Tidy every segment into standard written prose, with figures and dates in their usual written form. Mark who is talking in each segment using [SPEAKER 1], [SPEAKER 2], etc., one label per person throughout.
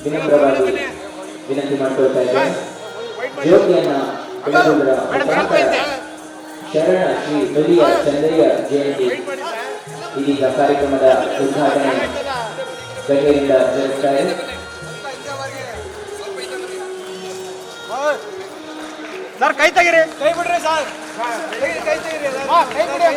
[SPEAKER 1] ವಿನಮ್ರವಾಗಿ ವಿನಂತಿ ಮಾಡಿಕೊಳ್ತಾ ಇದ್ದೇನೆ. ಜ್ಯೋತಿಯನ್ನ ಬೆಳಗುವುದರ ಶರಣ ಶ್ರೀ ಬಲಿಯ ಚಂದ್ರಯ್ಯ ಜಯಂತಿ ಇದೀಗ ಕಾರ್ಯಕ್ರಮದ ಉದ್ಘಾಟನೆ ಗಣ್ಯರಿಂದ ಜರುಗುತ್ತಾ ಇದೆ.
[SPEAKER 2] ಸರ್ ಕೈ ತೆಗಿರಿ, ಕೈ ಬಿಡ್ರಿ ಸರ್, ಕೈ ತೆಗಿರಿ, ಕೈ ಬಿಡಿ.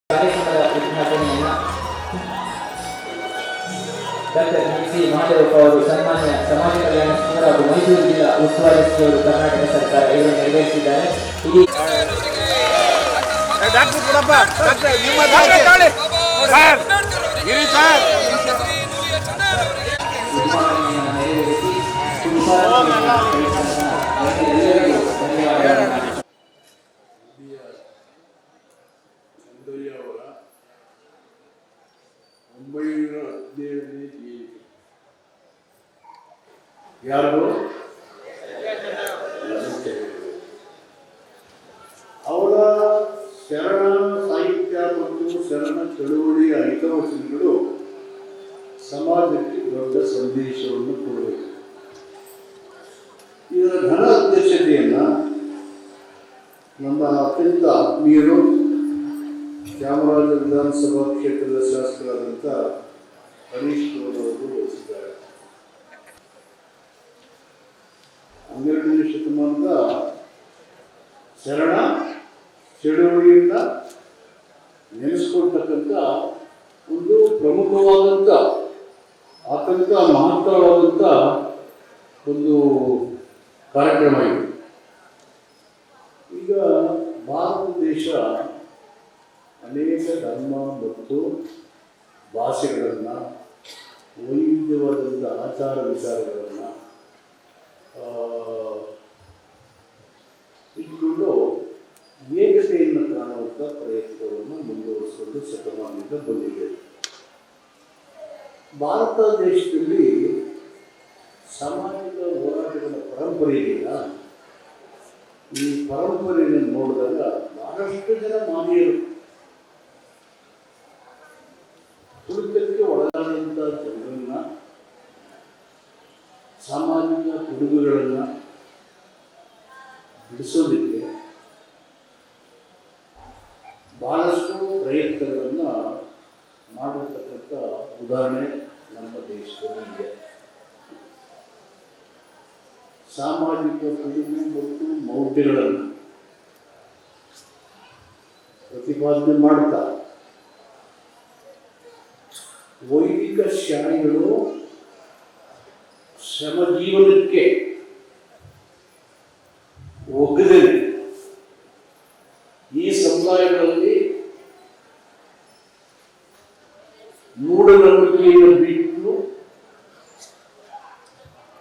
[SPEAKER 1] ಕಾರ್ಯಕ್ರಮದ ಉದ್ಘಾಟನೆಯನ್ನ ಡಾಕ್ಟರ್ ಸಿ ಮಹಾದೇವಪ್ಪ ಅವರು ಸನ್ಮಾನ್ಯ ಸಮಾಜ ಕಲ್ಯಾಣ ಸಚಿವರು ಹಾಗೂ ಮೈಸೂರು ಜಿಲ್ಲಾ ಉಸ್ತುವಾರಿ ಸಚಿವರು ಕರ್ನಾಟಕ ಸರ್ಕಾರ ಇವರು ನೆರವೇರಿಸಿದ್ದಾರೆ. ಇಡೀ
[SPEAKER 3] ಅವರ 917ನೇ ಜಯಂತಿ ಯಾರು ಅವರ ಶರಣ ಸಾಹಿತ್ಯ ಮತ್ತು ಶರಣ ಚಳುವಳಿಯ ಹಿತವಚನಗಳು ಸಮಾಜಕ್ಕೆ ದೊಡ್ಡ ಸಂದೇಶವನ್ನು ಕೊಡಬೇಕು. ಇದರ ಘನ ಅಧ್ಯಕ್ಷತೆಯನ್ನ ನಮ್ಮ ಅತ್ಯಂತ ಆತ್ಮೀಯರು ಚಾಮರಾಜ ವಿಧಾನಸಭಾ ಕ್ಷೇತ್ರದ ಶಾಸಕರಾದಂಥ ಹರೀಶ್ ಗೌಡರವರು ವಹಿಸಿದ್ದಾರೆ. 12ನೇ ಶತಮಾನದ ಶರಣ ಚಳುವಳಿಯಿಂದ ನೆನೆಸ್ಕೊಳ್ತಕ್ಕಂಥ ಒಂದು ಪ್ರಮುಖವಾದಂಥ ಅತ್ಯಂತ ಮಹತ್ತರವಾದಂಥ ಒಂದು ಕಾರ್ಯಕ್ರಮ ಇದು. ಈಗ ಭಾರತ ದೇಶ ಅನೇಕ ಧರ್ಮ ಮತ್ತು ಭಾಷೆಗಳನ್ನು, ವೈವಿಧ್ಯವಾದಂಥ ಆಚಾರ ವಿಚಾರಗಳನ್ನು ಇಟ್ಕೊಂಡು ಏಕತೆಯನ್ನು ಕಾಣುವಂಥ ಪ್ರಯತ್ನವನ್ನು ಮುಂದುವರಿಸಿಕೊಂಡು ಶತಮಾನದಿಂದ ಬಂದಿದೆ. ಭಾರತ ದೇಶದಲ್ಲಿ ಸಾಮಾಜಿಕ ಹೋರಾಟಗಳ ಪರಂಪರೆ ಇದೆಯಲ್ಲ, ಈ ಪರಂಪರೆಯನ್ನು ನೋಡಿದಾಗ ಬಹಳಷ್ಟು ಜನ ಮಾನವೀಯರು ತುಳಿತಕ್ಕೆ ಒಳಗಾದಂಥ ಜನರನ್ನ, ಸಾಮಾಜಿಕ ಪಿಡುಗುಗಳನ್ನು ಬಿಡಿಸೋದಕ್ಕೆ ಬಹಳಷ್ಟು ಪ್ರಯತ್ನಗಳನ್ನು ಮಾಡಿರ್ತಕ್ಕಂಥ ಉದಾಹರಣೆ ನಮ್ಮ ದೇಶದಲ್ಲಿ ಇದೆ. ಸಾಮಾಜಿಕ ಪಿಡುಗು ಮತ್ತು ಮೌಢ್ಯಗಳನ್ನು ಪ್ರತಿಪಾದನೆ ಮಾಡ್ತಾ ವೈದಿಕ ಶಾಲೆಗಳು ಶ್ರಮಜೀವನಕ್ಕೆ ಒಗ್ಗದೆ ಈ ಸಮುದಾಯಗಳಲ್ಲಿ ಮೂಢನಂಬಿಕೆಯನ್ನು ಬಿಟ್ಟು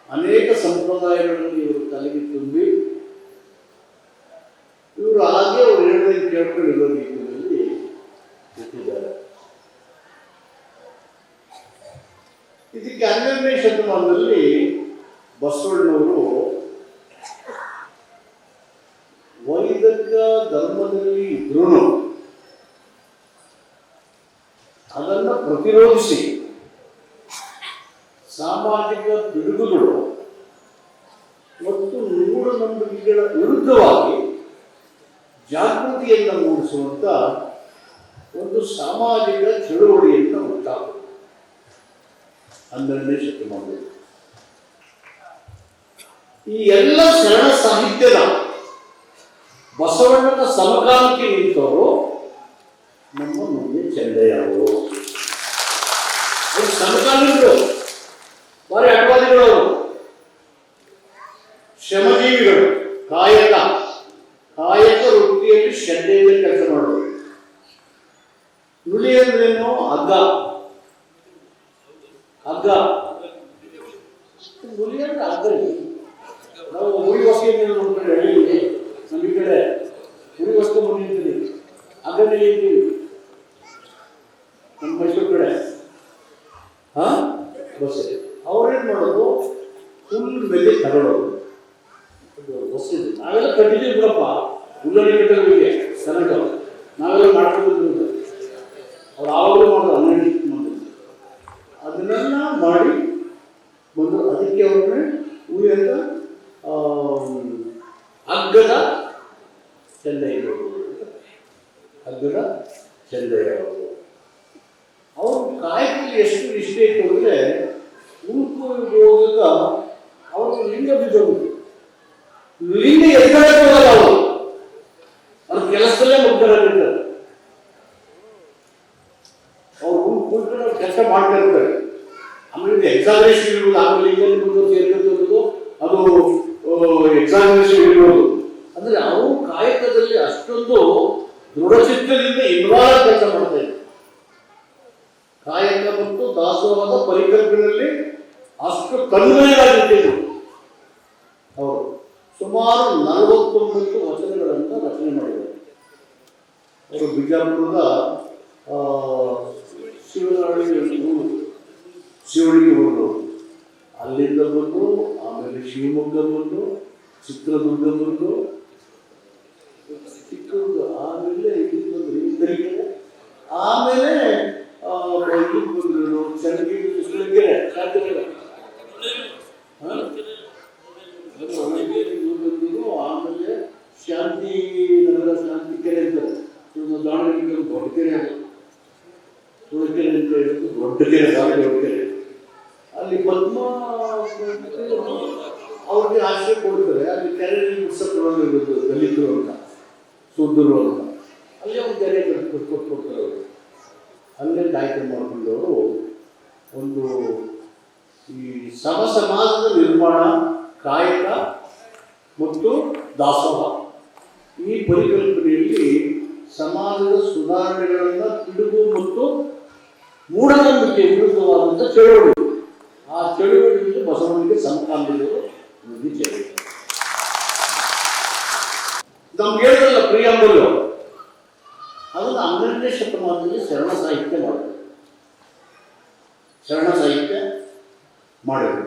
[SPEAKER 3] ಅನೇಕ ಸಂಪ್ರದಾಯಗಳಲ್ಲಿ ಇವರು ತಲೆಗೆ ತುಂಬಿ ಇವರು ಹಾಗೆ ಅವರು ಹೇಳೋದಕ್ಕೆ ಕೇಳ್ಕೊಂಡಿರೋ ರೀತಿಯಲ್ಲಿ ಇಟ್ಟಿದ್ದಾರೆ. ಇದಕ್ಕೆ 12ನೇ ಶತಮಾನದಲ್ಲಿ ಬಸವಣ್ಣವರು ವೈದಿಕ ಧರ್ಮದಲ್ಲಿ ಇದ್ರೂ ಅದನ್ನು ಪ್ರತಿರೋಧಿಸಿ ಸಾಮಾಜಿಕ ಪಿಡುಗುಗಳು ಮತ್ತು ಮೂಢನಂಬಿಕೆಗಳ ವಿರುದ್ಧವಾಗಿ ಜಾಗೃತಿಯನ್ನು ಮೂಡಿಸುವಂತ ಒಂದು ಸಾಮಾಜಿಕ ಚಳುವಳಿಯನ್ನು ಉಂಟಾಗುತ್ತದೆ 12ನೇ ಶತಮಾನದಲ್ಲಿ. ಈ ಎಲ್ಲ ಶರಣ ಸಾಹಿತ್ಯದ ಬಸವಣ್ಣನ ಸಮಕಾಲಕ್ಕೆ ನಿಂತವರು ನಮ್ಮ ಮುಂದೆ ಚಂದಯ್ಯವರು. ಅವರು ಸಮಕಾಲೀನರು, ಭಾರಿ ಅಡ್ವಾದಿಗಳು. ಹಗ್ಗ. ಹುಲಿ ಅಂದ್ರೆ ಹಗ್ಗರಿ. ನಾವು ಹುಲಿ ಹೊಸ್ಕೊಂಡು ನೋಡ್ಕೊಂಡು ಹೇಳಿದ್ವಿ, ನಮ್ಮ ಈ ಕಡೆ ಹುಲಿ ಹೊಸ್ಕೊಂಡು ಬಂದಿರ್ತೀವಿ, ಹಗ್ಗದಲ್ಲಿ ಇರ್ತೀವಿ ನಮ್ಮ ಮೈಸೂರು ಕಡೆ. ಬಸ್ ಅವ್ರೇನು ಮಾಡೋದು, ಹುಲ್ಲು ಮೇಲೆ ತಗೊಳ್ಳೋದು. ಹೊಸಿದೆ ನಾವೆಲ್ಲ ಕಟ್ಟಿದ್ದೀವಿ ಬಿಡಪ್ಪ, ಹುಲ್ಲಲ್ಲಿ ಕಟ್ಟೋರಿಗೆ ಕರೆಂಟ್ ನಾವೆಲ್ಲ ಮಾಡ್ಕೊಂಡಿದ್ದೀವಿ. ಅವ್ರು ಆವಾಗಲೂ ಮಾಡೋದು, 12 ಮಾಡೋದು. ಅದನ್ನೆಲ್ಲ ಮಾಡಿ ಬಂದು ಅದಕ್ಕೆ ಅವ್ರನ್ನೇ ಹುಲಿ ಅಂತ ಹಗ್ಗದ ಚೆಂದಯ್ಯವರು, ಹಗ್ಗದ ಚೆಂದಯ್ಯವರು. ಅವರು ಕಾಯಕದಲ್ಲಿ ಎಷ್ಟು ನಿಷ್ಠೆ ಇತ್ತು ಅಂದರೆ, ಉಳ್ಕೋಗ ಅವರು ಲಿಂಗ ಬಿದ್ದೋಗುತ್ತೆ. ಲಿಂಗ ಎದುರಾಗ ಹೋಗಲ್ಲ, ಅವರು ಅವ್ರ ಕೆಲಸದಲ್ಲೇ ಮುಗ್ದರಾಗಿರ್ತಾರೆ. ಅವ್ರು ಕೂತ್ಕೊಂಡು ಅವ್ರು ಕೆಲಸ ಮಾಡ್ತಾ ಇರ್ತಾರೆ. ಆಮೇಲೆ ಎಕ್ಸಾಮಿನೇಷನ್ ಇರ್ಬೋದು, ಆಮೇಲೆ ಲಿಂಗ ಬಂದು ಸೇರ್ಕೊತಿರೋದು, ಅದು ಎಕ್ಸಾಮಿನೇಷನ್ ಇರ್ಬೋದು. ಅಂದರೆ ಅವರು ಕಾಯಕದಲ್ಲಿ ಅಷ್ಟೊಂದು ದೃಢಚಿತ್ತದಿಂದ ಇನ್ವಾಲ್ವ್ ಕೆಲಸ ಮಾಡ್ತಾ ಇದ್ದಾರೆ. ಕಾಯಕ ಮತ್ತು ದಾಸೋಹದ ಪರಿಕಲ್ಪನೆಯಲ್ಲಿ ಅಷ್ಟು ತನ್ಮಯರಾಗಿದ್ದರು. ಅವರು ಸುಮಾರು 49 ವಚನಗಳನ್ನು ರಚನೆ ಮಾಡಿದ್ದಾರೆ. ಅವರು ಬಿಜಾಪುರದ ಶಿವಳಿಗೆ ಊರು, ಅಲ್ಲಿಂದ ಬಂದು ಆಮೇಲೆ ಶಿವಮೊಗ್ಗ ಬಂದು, ಚಿತ್ರದುರ್ಗ ಬಂದು, ಚಿತ್ರದುರ್ಗ ಆಮೇಲೆ ಇಲ್ಲಿ ಬಂದರು, ಆಮೇಲೆ ಇಲ್ಲಿ ಬಂದರು ಚನ್ನಗಿರಿ, ಆಮೇಲೆ ಶಾಂತಿ ನಗರ, ಶಾಂತಿ ಕೆರೆ ಅಂತಾರೆ, ದಾವಣಗೆರೆ ದೊಡ್ಡ ಕೆರೆ, ಅದು ಕೆರೆ ಅಂತ ಹೇಳಿದ್ರು, ದೊಡ್ಡ ಕೆರೆ, ದೊಡ್ಡ ಕೆರೆ. ಅಲ್ಲಿ ಪದ್ಮ ಅವ್ರಿಗೆ ಆಶ್ರಯ ಕೊಡ್ತಾರೆ. ಅಲ್ಲಿ ಕೆರೆ ಮುಗಿಸೋದು ದಲಿತರು ಅಂತ, ಸುದ್ದರು ಅಂತ, ಅಲ್ಲಿ ಅವ್ರು ಕೆರೆ ಕೊಡ್ತಾರೆ. ಅವರು ಅಲ್ಲೇ ಕಾಯ್ಕೆ ಮಾಡಿಕೊಂಡವರು ಒಂದು ಈ ಸಮಾಜದ ನಿರ್ಮಾಣ, ಕಾಯಕ ಮತ್ತು ದಾಸೋಹ ಈ ಪರಿಕಲ್ಪನೆಯಲ್ಲಿ ಸಮಾಜದ ಸುಧಾರಣೆಗಳನ್ನು ಪಿಡುಗು ಮತ್ತು ಮೂಢನಂಬಿಕೆ ವಿರುದ್ಧವಾದಂಥ ಚಳುವಳಿ. ಆ ಚಳುವಳಿಯಲ್ಲಿ ಬಸವನಿಗೆ ಸಮಕಾಲೀನರು ಚಳುವಳಿ. ನಮ್ಗೆ ಹೇಳಿದ್ರಲ್ಲ ಪ್ರಿಯಾಂಬಲು, ಅದನ್ನು 12ನೇ ಶತಮಾನದಲ್ಲಿ ಶರಣ ಸಾಹಿತ್ಯ ಮಾಡಿದ್ರು. ಶರಣ ಸಾಹಿತ್ಯ ಮಾಡಿದರು.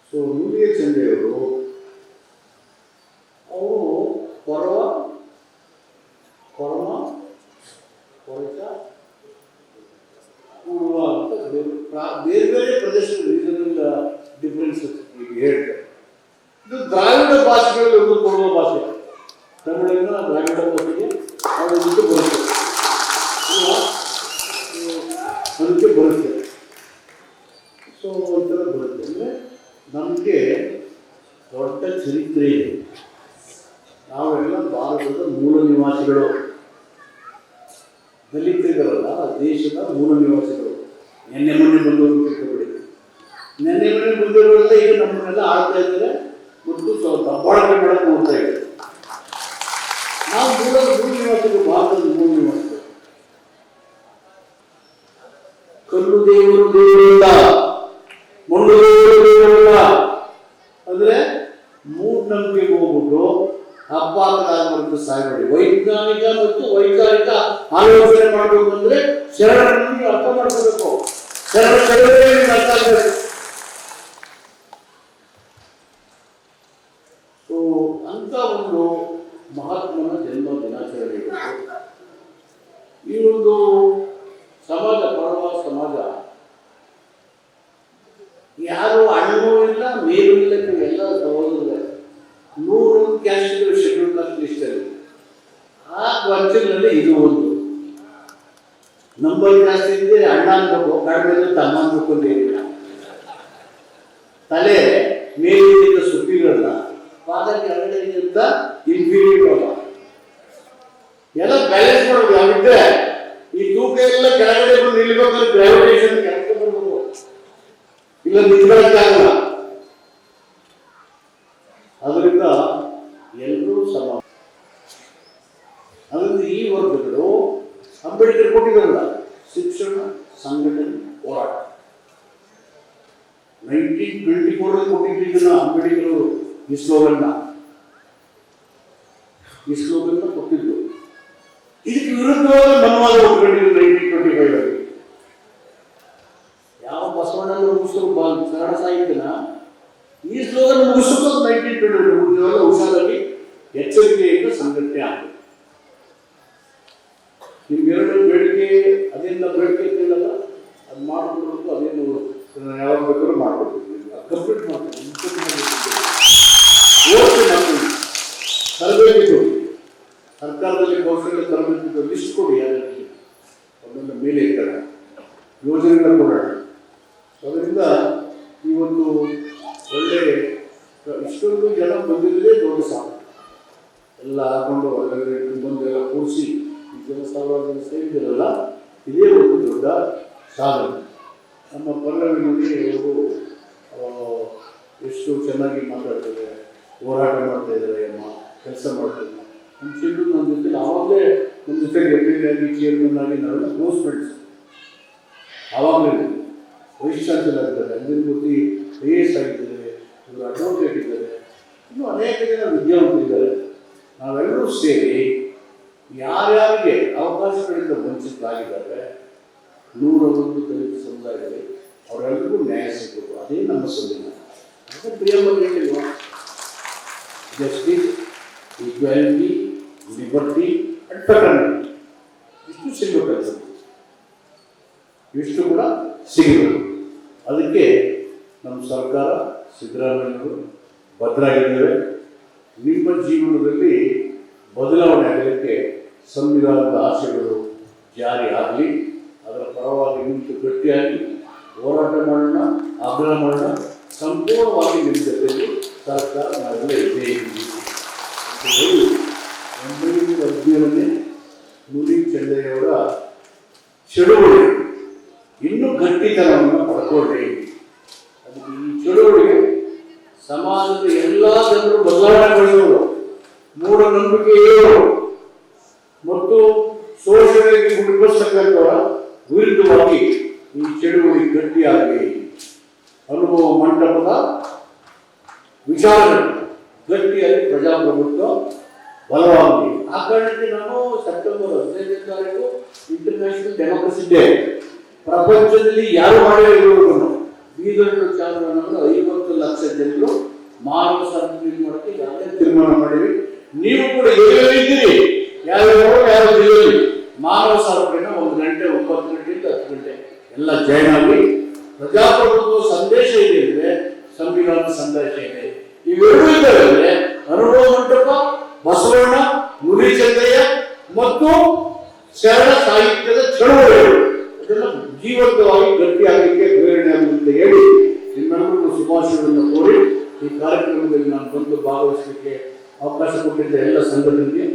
[SPEAKER 3] ಸೊ ನುಡಿಯ ಚಂದೆಯವರು ಅವರು ಕೊರವ, ಕೊರಚ, ಕೂಡುವ ಅಂತ ಬೇರೆ ಬೇರೆ ಪ್ರದೇಶಗಳು ರೀಸನಲ್ ಡಿಫ್ರೆನ್ಸಸ್ ಹೇಳ್ತಾರೆ. ಇದು ದ್ರಾವಿಡ ಭಾಷೆಗಳಲ್ಲಿ ಒಂದು ಕೊಡುವ ಭಾಷೆ. ತಮಿಳಿನ ದ್ರಾವಿಡ ಭಾಷೆಗೆ ಅದಕ್ಕೆ ಬರುತ್ತೆ, ಅದಕ್ಕೆ ಬರುತ್ತೆ. ಸೊ ಒಂಥರ ಬರುತ್ತೆ ಅಂದರೆ ನಮಗೆ ದೊಡ್ಡ ಚರಿತ್ರೆ ಇದೆ. ನಾವೆಲ್ಲ ಭಾರತದ ಮೂಲ ನಿವಾಸಿಗಳು, ದಲಿತರಿಗಲ್ಲ, ದೇಶದ ಮೂಲ ನಿವಾಸಿಗಳು. ನೆನ್ನೆ ಮೊನ್ನೆ ಬಂದವರು ತಿಳ್ಕೊಬೇಡಿ. ನೆನ್ನೆ ಮೊನ್ನೆ ಬಂದವರೆಲ್ಲ ಈಗ ನಮ್ಮನ್ನೆಲ್ಲ ಆಡ್ತಾ ಇದ್ದಾರೆ ಮತ್ತು ದಬ್ಬಾಳಿಕೆ ಮಾಡಕ್ಕೆ ನೋಡ್ತಾ ಇದ್ದಾರೆ. ನಾವು ಮೂಲ ನಿವಾಸಿಗಳು, ಭಾರತದ ಮೂಲ ನಿವಾಸಿಗಳು. ಕಲ್ಲು ದೇವರು ದೇವರಿಲ್ಲ, ಮಣ್ಣು ದೇವರು ದೇವರಿಲ್ಲ ಅಂದ್ರೆ ಮೂಢನಂಬಿಕೆಗೆ ಹೋಗ್ಬಿಟ್ಟು ಹಬ್ಬ ಆಗಬಾರ್ದು ಸಾಯ್ಬೇಡಿ. ವೈಜ್ಞಾನಿಕ ಮತ್ತು ವೈಚಾರಿಕ ಆಲೋಚನೆ ಮಾಡಬೇಕು ಅಂದ್ರೆ ಶರಣರನ್ನು ಅರ್ಥ ಮಾಡ್ಕೋಬೇಕು, ಶರಣ ಚಳವಳಿಯನ್ನು ಅರ್ಥ ಆಗಬೇಕು. ಸೊ ಅಂತ ಒಂದು ಮಹಾತ್ಮನ ಜನ್ಮ ದಿನಾಚರಣೆ ಈ ಒಂದು ಸಮಾಜ, ಪರವ ಸಮಾಜ, ಯಾರು ಅಣ್ಣನೂ ಇಲ್ಲ ಮೇಲೂ ಇಲ್ಲ, ಎಲ್ಲ ಸಹೋದರರೇ. 100 ಕ್ಯಾಸ್ಟ್ ಶೆಡ್ಯೂಲ್ ಕಾಸ್ಟ್ ಲಿಸ್ಟ್ ಅಲ್ಲಿ ಆ ವರ್ಷಗಳಲ್ಲಿ ಇದು ಒಂದು ನಂಬರ್ ಜಾಸ್ತಿ ಇದೆ. ಅಣ್ಣ ಅನ್ಬೇಕು, ಕಡಿಮೆ ತಮ್ಮ ಅನ್ಬೇಕಂತ ತಲೆ ಮೇಲಿಂದ ಸುಪ್ಪಿರಲ್ಲ, ಪಾದ ಕೆಳಗಡೆಗಿಂತ ಇನ್ಫೀರಿಯರ್ ಅಲ್ಲ. ಎಲ್ಲ ಬ್ಯಾಲೆನ್ಸ್ ಮಾಡೋದು. ಯಾವಿದ್ರೆ ಈ ತೂಕ ಎಲ್ಲ ಕೆಳಗಡೆ ಬಂದು ನಿಲ್ಬೇಕಾದ್ರೆ ಗ್ರಾವಿಟೇಷನ್ ಕೆಳಗೆ ಬರ್ಬೇಕು, ಇಲ್ಲ ನಿಂತ್ಕೊಳ್ಳಕ್ಕಾಗಲ್ಲ. ಅದರಿಂದ ಎಲ್ಲರೂ ಸಮ. ಅದರಿಂದ ಈ ವರ್ಗಗಳು ಅಂಬೇಡ್ಕರ್ ಕೊಟ್ಟಿದ್ದಾರಲ್ಲ, ಶಿಕ್ಷಣ, ಸಂಘಟನೆ, ಹೋರಾಟ, 1924 ಕೊಟ್ಟಿದ್ದು ಇದನ್ನ ಅಂಬೇಡ್ಕರ್ ಈ ಸ್ಲೋಗನ್ನ ಕೊಟ್ಟಿದ್ದು. ಇದಕ್ಕೆ ವಿರುದ್ಧವಾದ ಮನವಾದ ಒಪ್ಪಿಕೊಂಡಿದ್ದು 1925 ಅಲ್ಲಿ. ಯಾವ ಬಸವಣ್ಣನ ಮುಗಿಸಲು ಕನ್ನಡ ಸಾಹಿತ್ಯನ ಈ ಸ್ಲೋಗನ್ ಮುಗಿಸೋದು 1925 ಹುಷಾರಾಗಿ ಎಚ್ಚರಿಕೆಯಿಂದ ಸಂಘಟನೆ ಆಗಿದೆ. ನಿಮ್ಗೆರಡು ಬೇಡಿಕೆ ಅದೇನ ಬೇಡಿಕೆ ಇರ್ತಿಲ್ಲಲ್ಲ, ಅದು ಮಾಡ್ಕೊಡ್ಬೇಕು. ಅದೇನು ಯಾವಾಗ ಬೇಕಾದ್ರೂ ಮಾಡ್ಕೊಡ್ತೀವಿ, ಕಂಪ್ಲೀಟ್ ಮಾಡ್ತೀವಿ. ತರಬೇತಿ ಸರ್ಕಾರದಲ್ಲಿ ಕೌಶಲ್ಯ ತರಬೇತಿ ಲಿಸ್ಟ್ ಕೊಡಿ, ಅದಕ್ಕೆ ಅದನ್ನ ಮೇಲೆ ಇದ್ದಾರೆ ಯೋಜನೆಗಳ ಕೊಡೋಣ. ಅದರಿಂದ ಇವತ್ತು ಒಳ್ಳೆ ಇಷ್ಟೊಂದು ಜನ ಬಂದಿದ್ದರೆ ದೊಡ್ಡ ಸಾಧನೆ. ಎಲ್ಲ ಹಾಕೊಂಡು ಬಂದೆಲ್ಲ ಕೂರಿಸಿ ಈ ಜನಸಾಗರ ಸೇರಿದಿರಲ್ಲ, ಇದೇ ಒಂದು ದೊಡ್ಡ ಸಾಧನೆ. ನಮ್ಮ ಪಲ್ಲವಿನಲ್ಲಿ ಅವರು ಎಷ್ಟು ಚೆನ್ನಾಗಿ ಮಾತಾಡ್ತಾರೆ, ಹೋರಾಟ ಮಾಡ್ತಾ ಇದ್ದಾರೆ, ಅಮ್ಮ ಕೆಲಸ ಮಾಡ್ತಾರೆ. ನಮ್ಮ ಚಿಲ್ಲು ನಮ್ಮ ಜೊತೆ ಆವಾಗಲೇ ನಮ್ಮ ಜೊತೆಗೆ ಎಮ್.ಎಲ್.ಎ. ಚೇರ್ಮನ್ ಆಗಿ ನಾವೆಲ್ಲ ಕ್ಲೋಸ್ ಫ್ರೆಂಡ್ಸ್. ಆವಾಗಲೇ ವೈಸ್ ಚಾನ್ಸಲರ್ ಇದ್ದಾರೆ, ಅಂದಿನ ಮೂರ್ತಿ AS ಆಗಿದ್ದಾರೆ, ಇವರು ಅಡ್ವೊಕೇಟ್ ಇದ್ದಾರೆ, ಇನ್ನೂ ಅನೇಕ ಜನ ವಿದ್ಯಾವಂತರಿದ್ದಾರೆ. ನಾವೆಲ್ಲರೂ ಸೇರಿ ಯಾರ್ಯಾರಿಗೆ ಅವಕಾಶಗಳಿಂದ ವಂಚಿತರಾಗಿದ್ದಾರೆ 101 ದಲಿತ ಸಮುದಾಯದಲ್ಲಿ ಅವರೆಲ್ಲರಿಗೂ ನ್ಯಾಯ ಸಿಗಬೇಕು. ಅದೇ ನಮ್ಮ ಸಂವಿಧಾನ. ಅದೇ ಪ್ರಿಯಂಬಲ್ ಹೇಳಿಲ್ವ, justice, equality, liberty and fraternity ಇಷ್ಟು ಸಿಗಬೇಕು. ಇಷ್ಟು ಕೂಡ ಸಿಗಬೇಕು. ಅದಕ್ಕೆ ನಮ್ಮ ಸರ್ಕಾರ ಸಿದ್ದರಾಮಯ್ಯವರು ಬದ್ಧರಾಗಿದ್ದೇವೆ. ನಿಮ್ಮ ಜೀವನದಲ್ಲಿ ಬದಲಾವಣೆ ಆಗಲಿಕ್ಕೆ ಸಂವಿಧಾನದ ಆಶಯಗಳು ಜಾರಿ ಆಗಲಿ, ಅದರ ಪರವಾಗಿ ನಿಂತು ಗಟ್ಟಿಯಾಗಿ ಹೋರಾಟ ಮಾಡೋಣ, ಆಗ್ರಹ ಮಾಡೋಣ. ಸಂಪೂರ್ಣವಾಗಿ ನಿಮ್ಮ ಜೊತೆಯಲ್ಲಿ ಸರ್ಕಾರ ನಾವೆಲ್ಲ ಇದ್ದೇ ಇದ್ದೀವಿ ಅಂತ ಹೇಳಿ 1917ನೇ ನುಲಿ ಚೆನ್ನಯ್ಯವರ ಚಳುವಳಿ ಇನ್ನೂ ಗಟ್ಟಿತನವನ್ನು ಪಡ್ಕೊಳ್ಳಿ. ಅದಕ್ಕೆ ಈ ಚಳುವಳಿಗೆ ಸಮಾಜದ ಎಲ್ಲ ಜನರು ಬದಲಾವಣೆಗೊಳ್ಳುವರು, ಮೂಢನಂಬಿಕೆಯವರು ಮತ್ತು ಶೋಷಣೆಗೆ ಗುರುತಿಸತಕ್ಕಂಥವರ ವಿರುದ್ಧವಾಗಿ ಈ ಚಳುವಳಿ ಗಟ್ಟಿಯಾಗಿ ಅನುಭವ ಮಂಟಪದ ವಿಚಾರಗಳು ಗಟ್ಟಿಯಾಗಿ ಪ್ರಜಾಪ್ರಭುತ್ವ ಬಲವಾಗಲಿ. ಆ ಕಾರಣಕ್ಕೆ ನಾವು ಸೆಪ್ಟೆಂಬರ್ 15ನೇ ತಾರೀಕು ಇಂಟರ್ನ್ಯಾಷನಲ್ ಡೆಮೋಕ್ರಸಿ ಡೇ. ಪ್ರಪಂಚದಲ್ಲಿ ಯಾರು ಮಾಡಿರೋರು ಬೀದರ್ ಚಾಲನನ್ನು 50 ಲಕ್ಷ ಜನರು ಮಾನವ ಸರಪಳಿ ಮಾಡೋಕ್ಕೆ ಯಾವುದೇ ತೀರ್ಮಾನ ಮಾಡಿರಿ. ನೀವು ಕೂಡ ಎಲ್ಲೆಲ್ಲಿದ್ದೀರಿ, ಯಾರು ಜಿಲ್ಲೆಯಲ್ಲಿ ಮಾನವ ಸರಪಳಿನ 1 ಗಂಟೆ 9 ಗಂಟೆಯಿಂದ 10 ಗಂಟೆ ಎಲ್ಲ ಜಾಯ್ನ್ ಆಗಿ ಪ್ರಜಾಪ್ರಭುತ್ವ ಸಂದೇಶ ಇದೆ ಅಂದ್ರೆ ಸಂವಿಧಾನದ ಸಂದೇಶ ಇದೆ. ಇವೆರಡೂ ಇದ್ದಾವೆ ಅಂದ್ರೆ ಅನುಭವ ಮಂಟಪ, ಬಸವಣ್ಣ, ನುಲಿ ಚೆನ್ನಯ್ಯ ಮತ್ತು ಶರಣ ಸಾಹಿತ್ಯದ ಚಳುವಳಿಗಳು ಅದೆಲ್ಲ ಜೀವಂತವಾಗಿ ಗಟ್ಟಿಯಾಗಲಿಕ್ಕೆ ಪ್ರೇರಣೆ ಆಗುವಂತೆ ಹೇಳಿ ನಿಮ್ಮೆಲ್ಲರಿಗೂ ಶುಭಾಶಯಗಳನ್ನು ಕೋರಿ ಈ ಕಾರ್ಯಕ್ರಮದಲ್ಲಿ ನಾನು ಬಂದು ಭಾಗವಹಿಸಲಿಕ್ಕೆ ಅವಕಾಶ ಕೊಟ್ಟಿದ್ದ ಎಲ್ಲ ಸಂಘಟನೆಗೆ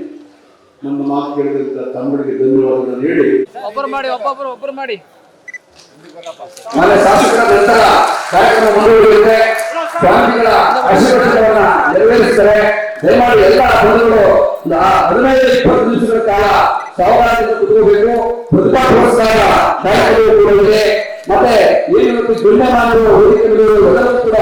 [SPEAKER 3] ನಮ್ಮ ಮಾತು ಕೇಳಿದಂತ ತಮ್ಮಗಳಿಗೆ ಧನ್ಯವಾದಗಳನ್ನು ಹೇಳಿ
[SPEAKER 2] ಒಬ್ಬರು ಮಾಡಿ
[SPEAKER 4] ಮನೆ ಶಾಸಕರ ನಂತರ ಕಾರ್ಯಕ್ರಮ ಮುಂದುವರಿಯುತ್ತೆ. ಸ್ವಾಮಿಗಳ ಆಶೀರ್ವಾದವನ್ನ ನೆರವೇರಿಸ್ತಾರೆ. ದಯಮಾಡಿ ಎಲ್ಲ ಬಂಧುಗಳು 15-20 ನಿಮಿಷಗಳ ಕಾಲ ಸಾವಕಾಶದಿಂದ ಕುತ್ಕೋಬೇಕು. ಪ್ರತಿಭಾ ಪುರಸ್ಕಾರ ಕಾರ್ಯಕ್ರಮ ಕೂಡ ಇದೆ. ಮತ್ತೆ ಏನು ದುರ್ಮಮಾನರು ಹೋಲಿಕೆಗಳು ಎಲ್ಲರೂ ಕೂಡ